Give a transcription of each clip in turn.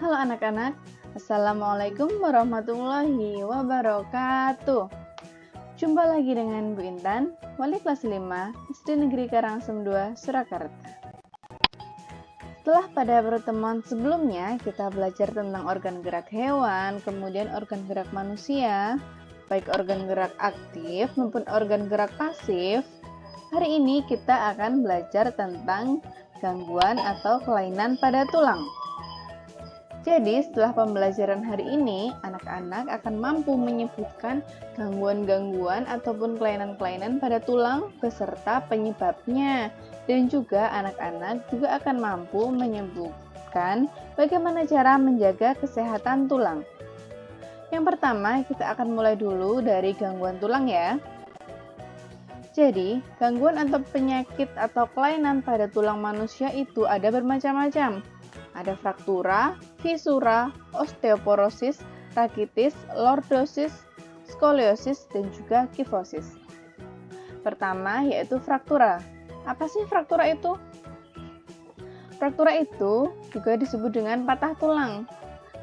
Halo anak-anak, Assalamualaikum warahmatullahi wabarakatuh. Jumpa lagi dengan Bu Intan, wali kelas 5 SD Negeri Karangsem 2, Surakarta. Setelah pada pertemuan sebelumnya kita belajar tentang organ gerak hewan, kemudian organ gerak manusia, baik organ gerak aktif maupun organ gerak pasif. Hari ini kita akan belajar tentang gangguan atau kelainan pada tulang. Jadi, setelah pembelajaran hari ini, anak-anak akan mampu menyebutkan gangguan-gangguan ataupun kelainan-kelainan pada tulang beserta penyebabnya. Dan juga anak-anak juga akan mampu menyebutkan bagaimana cara menjaga kesehatan tulang. Yang pertama, kita akan mulai dulu dari gangguan tulang ya. Jadi, gangguan atau penyakit atau kelainan pada tulang manusia itu ada bermacam-macam. Ada fraktura, fisura, osteoporosis, rakitis, lordosis, skoliosis, dan juga kifosis. Pertama yaitu fraktura. Apa sih fraktura itu? Fraktura itu juga disebut dengan patah tulang.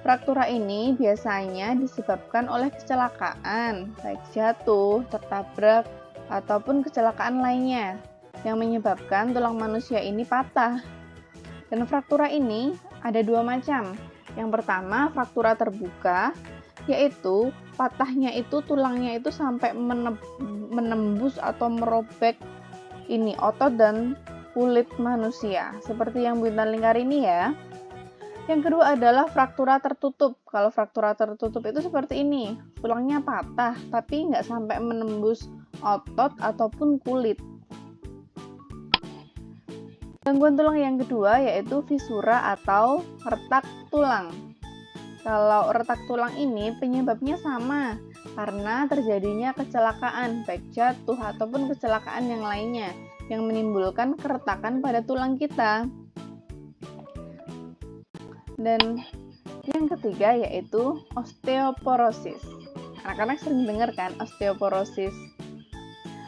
Fraktura ini biasanya disebabkan oleh kecelakaan, baik jatuh, tertabrak, ataupun kecelakaan lainnya yang menyebabkan tulang manusia ini patah. Dan fraktura ini ada dua macam. Yang pertama, fraktura terbuka, yaitu patahnya itu tulangnya itu sampai menembus atau merobek ini otot dan kulit manusia, seperti yang Bu Intan lingkar ini ya. Yang kedua adalah fraktura tertutup. Kalau fraktura tertutup itu seperti ini, tulangnya patah tapi nggak sampai menembus otot ataupun kulit. Gangguan tulang yang kedua yaitu fisura atau retak tulang. Kalau retak tulang ini penyebabnya sama, karena terjadinya kecelakaan, baik jatuh ataupun kecelakaan yang lainnya, yang menimbulkan keretakan pada tulang kita. Dan yang ketiga yaitu osteoporosis. Anak-anak sering dengar kan osteoporosis?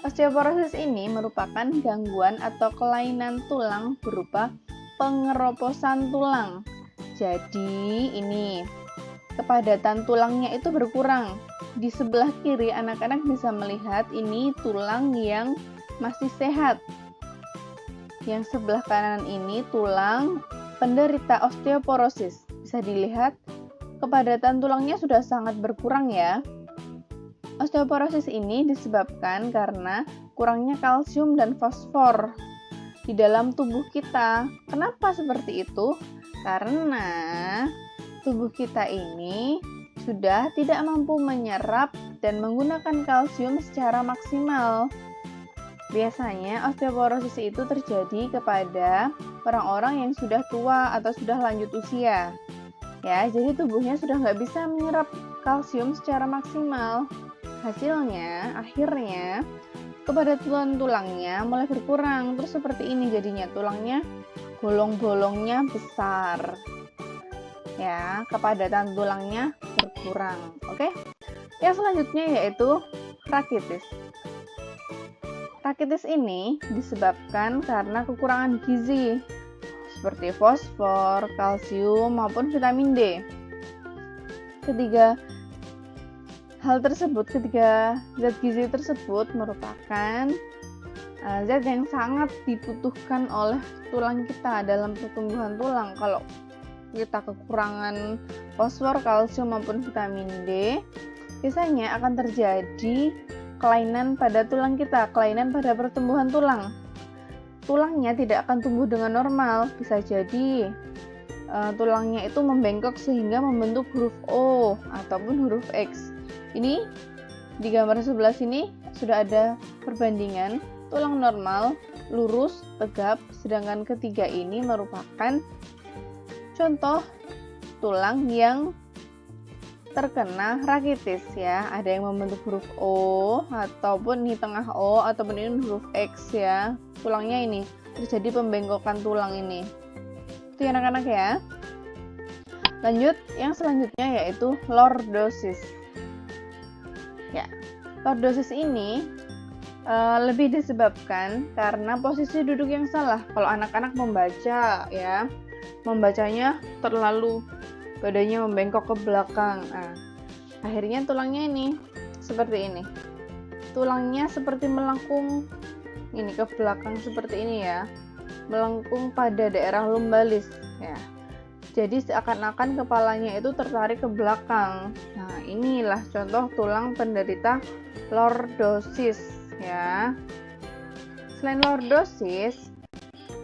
Osteoporosis ini merupakan gangguan atau kelainan tulang berupa pengeroposan tulang. Jadi ini kepadatan tulangnya itu berkurang. Di sebelah kiri anak-anak bisa melihat ini tulang yang masih sehat. Yang sebelah kanan ini tulang penderita osteoporosis. Bisa dilihat kepadatan tulangnya sudah sangat berkurang ya. Osteoporosis ini disebabkan karena kurangnya kalsium dan fosfor di dalam tubuh kita. Kenapa seperti itu? Karena tubuh kita ini sudah tidak mampu menyerap dan menggunakan kalsium secara maksimal. Biasanya osteoporosis itu terjadi kepada orang-orang yang sudah tua atau sudah lanjut usia. Ya, jadi tubuhnya sudah nggak bisa menyerap kalsium secara maksimal. Hasilnya, akhirnya, kepadatan tulangnya mulai berkurang. Terus seperti ini jadinya, tulangnya bolong-bolongnya besar. Ya, kepadatan tulangnya berkurang. Oke? Yang selanjutnya yaitu rakitis. Rakitis ini disebabkan karena kekurangan gizi, seperti fosfor, kalsium, maupun vitamin D. Ketiga zat gizi tersebut merupakan zat yang sangat dibutuhkan oleh tulang kita dalam pertumbuhan tulang. Kalau kita kekurangan fosfor, kalsium maupun vitamin D, biasanya akan terjadi kelainan pada tulang kita, kelainan pada pertumbuhan tulang. Tulangnya tidak akan tumbuh dengan normal, bisa jadi tulangnya itu membengkok sehingga membentuk huruf O ataupun huruf X. Ini di gambar sebelah sini sudah ada perbandingan tulang normal, lurus, tegap, sedangkan ketiga ini merupakan contoh tulang yang terkena rakitis ya. Ada yang membentuk huruf O ataupun di tengah O ataupun ini huruf X ya. Tulangnya ini terjadi pembengkokan tulang ini. Itu ya anak-anak ya. Lanjut, yang selanjutnya yaitu lordosis. Ya, lordosis ini lebih disebabkan karena posisi duduk yang salah. Kalau anak-anak membaca ya, membacanya terlalu badannya membengkok ke belakang. Nah, akhirnya tulangnya ini seperti ini. Tulangnya seperti melengkung ini ke belakang seperti ini ya. Melengkung pada daerah lumbalis ya. Jadi seakan-akan kepalanya itu tertarik ke belakang. Nah, inilah contoh tulang penderita lordosis ya. Selain lordosis,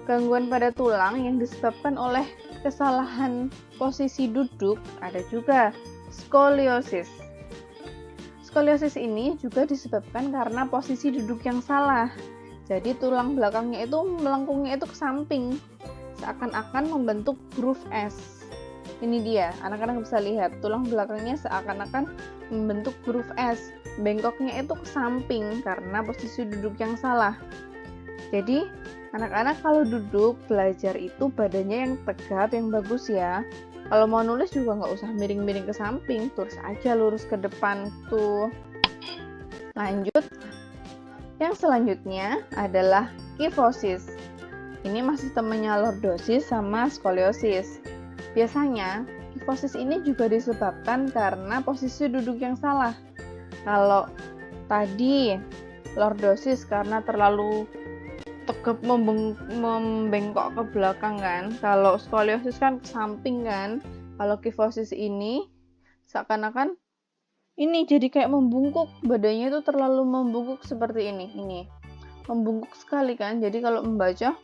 gangguan pada tulang yang disebabkan oleh kesalahan posisi duduk ada juga skoliosis. Skoliosis ini juga disebabkan karena posisi duduk yang salah. Jadi tulang belakangnya itu melengkungnya itu ke samping, seakan-akan membentuk groove S. Ini dia, anak-anak bisa lihat tulang belakangnya seakan-akan membentuk groove S. Bengkoknya itu ke samping karena posisi duduk yang salah. Jadi anak-anak kalau duduk belajar itu badannya yang tegap, yang bagus ya. Kalau mau nulis juga nggak usah miring-miring ke samping, terus aja lurus ke depan tuh. Lanjut, yang selanjutnya adalah kifosis. Ini masih temannya lordosis sama skoliosis. Biasanya, kifosis ini juga disebabkan karena posisi duduk yang salah. Kalau tadi lordosis karena terlalu tegap membengkok ke belakang kan. Kalau skoliosis kan ke samping kan. Kalau kifosis ini seakan-akan ini jadi kayak membungkuk, badannya itu terlalu membungkuk seperti ini. Ini membungkuk sekali kan. Jadi kalau membaca,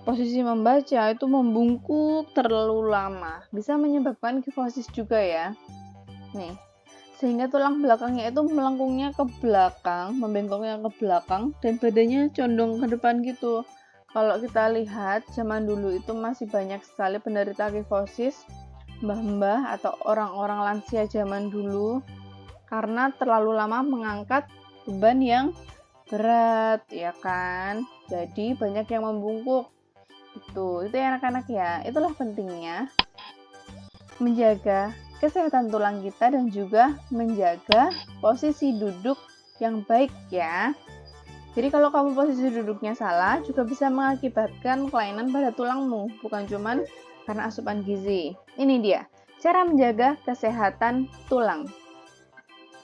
posisi membaca itu membungkuk terlalu lama, bisa menyebabkan kifosis juga ya. Nih, sehingga tulang belakangnya itu melengkungnya ke belakang, membengkoknya ke belakang, dan badannya condong ke depan gitu. Kalau kita lihat zaman dulu itu masih banyak sekali penderita kifosis, mbah-mbah atau orang-orang lansia zaman dulu, karena terlalu lama mengangkat beban yang berat, ya kan? Jadi banyak yang membungkuk. Itu ya anak-anak ya. Itulah pentingnya menjaga kesehatan tulang kita dan juga menjaga posisi duduk yang baik ya. Jadi kalau kamu posisi duduknya salah juga bisa mengakibatkan kelainan pada tulangmu, bukan cuman karena asupan gizi. Ini dia, cara menjaga kesehatan tulang.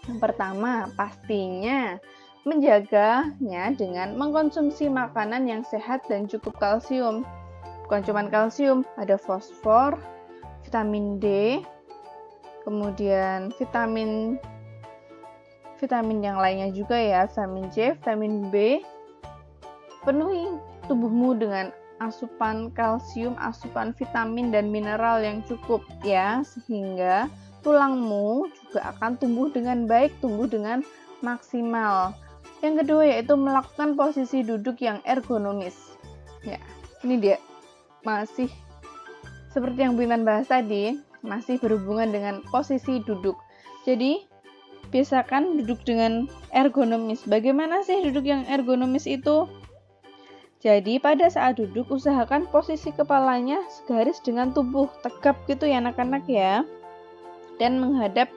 Yang pertama, pastinya menjaganya dengan mengkonsumsi makanan yang sehat dan cukup kalsium. Bukan cuma kalsium, ada fosfor, vitamin D, kemudian vitamin yang lainnya juga ya, vitamin C, vitamin B. Penuhi tubuhmu dengan asupan kalsium, asupan vitamin dan mineral yang cukup ya, sehingga tulangmu juga akan tumbuh dengan baik, tumbuh dengan maksimal. Yang kedua yaitu melakukan posisi duduk yang ergonomis. Ya, ini dia. Masih seperti yang Bu Intan bahas tadi, masih berhubungan dengan posisi duduk. Jadi, biasakan duduk dengan ergonomis. Bagaimana sih duduk yang ergonomis itu? Jadi, pada saat duduk, usahakan posisi kepalanya segaris dengan tubuh, tegap gitu ya anak-anak ya. Dan menghadap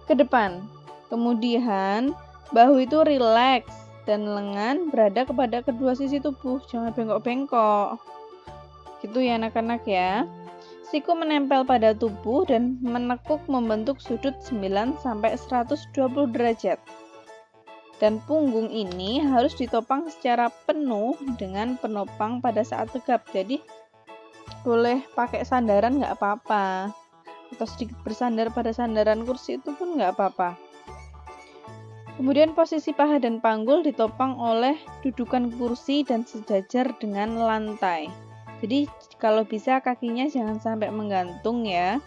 ke depan. Kemudian, bahu itu rileks dan lengan berada kepada kedua sisi tubuh, jangan bengkok-bengkok. Gitu ya anak-anak ya. Siku menempel pada tubuh dan menekuk membentuk sudut 9-120 derajat. Dan punggung ini harus ditopang secara penuh dengan penopang pada saat tegap. Jadi boleh pakai sandaran nggak apa-apa. Atau sedikit bersandar pada sandaran kursi itu pun nggak apa-apa. Kemudian posisi paha dan panggul ditopang oleh dudukan kursi dan sejajar dengan lantai. Jadi kalau bisa kakinya jangan sampai menggantung ya.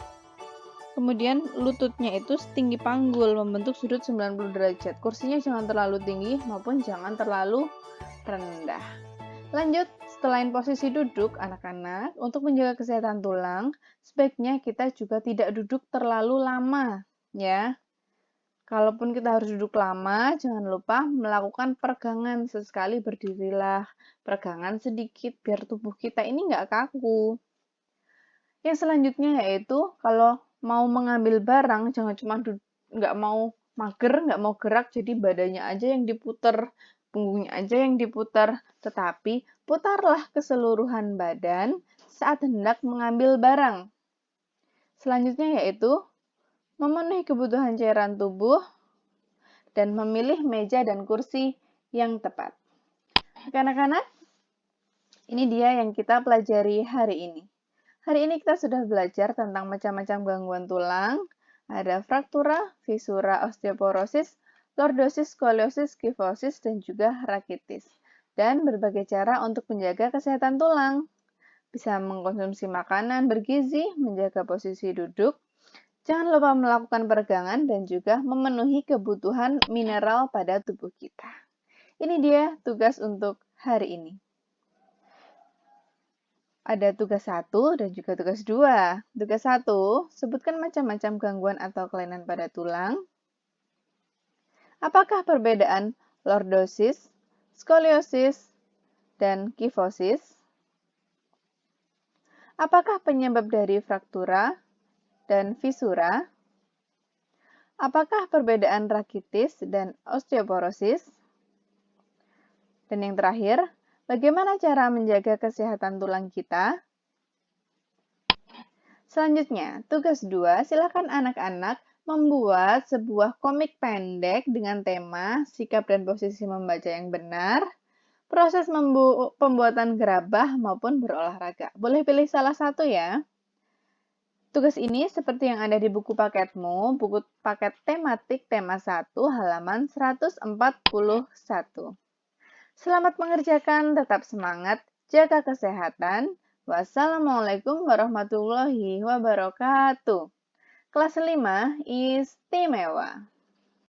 Kemudian lututnya itu setinggi panggul membentuk sudut 90 derajat. Kursinya jangan terlalu tinggi maupun jangan terlalu rendah. Lanjut, selain posisi duduk anak-anak, untuk menjaga kesehatan tulang, sebaiknya kita juga tidak duduk terlalu lama ya. Kalaupun kita harus duduk lama, jangan lupa melakukan peregangan. Sesekali berdirilah, peregangan sedikit biar tubuh kita ini nggak kaku. Yang selanjutnya yaitu kalau mau mengambil barang, jangan cuma nggak mau mager, nggak mau gerak, jadi badannya aja yang diputer, punggungnya aja yang diputar, tetapi putarlah keseluruhan badan saat hendak mengambil barang. Selanjutnya yaitu memenuhi kebutuhan cairan tubuh dan memilih meja dan kursi yang tepat. Oke anak-anak, ini dia yang kita pelajari hari ini. Hari ini kita sudah belajar tentang macam-macam gangguan tulang. Ada fraktura, fisura, osteoporosis, lordosis, skoliosis, kifosis, dan juga rakitis. Dan berbagai cara untuk menjaga kesehatan tulang. Bisa mengkonsumsi makanan bergizi, menjaga posisi duduk, jangan lupa melakukan peregangan, dan juga memenuhi kebutuhan mineral pada tubuh kita. Ini dia tugas untuk hari ini. Ada tugas 1 dan juga tugas 2. Tugas 1, sebutkan macam-macam gangguan atau kelainan pada tulang. Apakah perbedaan lordosis, skoliosis, dan kifosis? Apakah penyebab dari fraktura dan fisura? Apakah perbedaan rakitis dan osteoporosis? Dan yang terakhir, bagaimana cara menjaga kesehatan tulang kita? Selanjutnya, tugas 2, silakan anak-anak membuat sebuah komik pendek dengan tema sikap dan posisi membaca yang benar, proses pembuatan gerabah maupun berolahraga. Boleh pilih salah satu ya. Tugas ini seperti yang ada di buku paketmu, buku paket tematik tema 1 halaman 141. Selamat mengerjakan, tetap semangat, jaga kesehatan. Wassalamualaikum warahmatullahi wabarakatuh. Kelas 5 istimewa.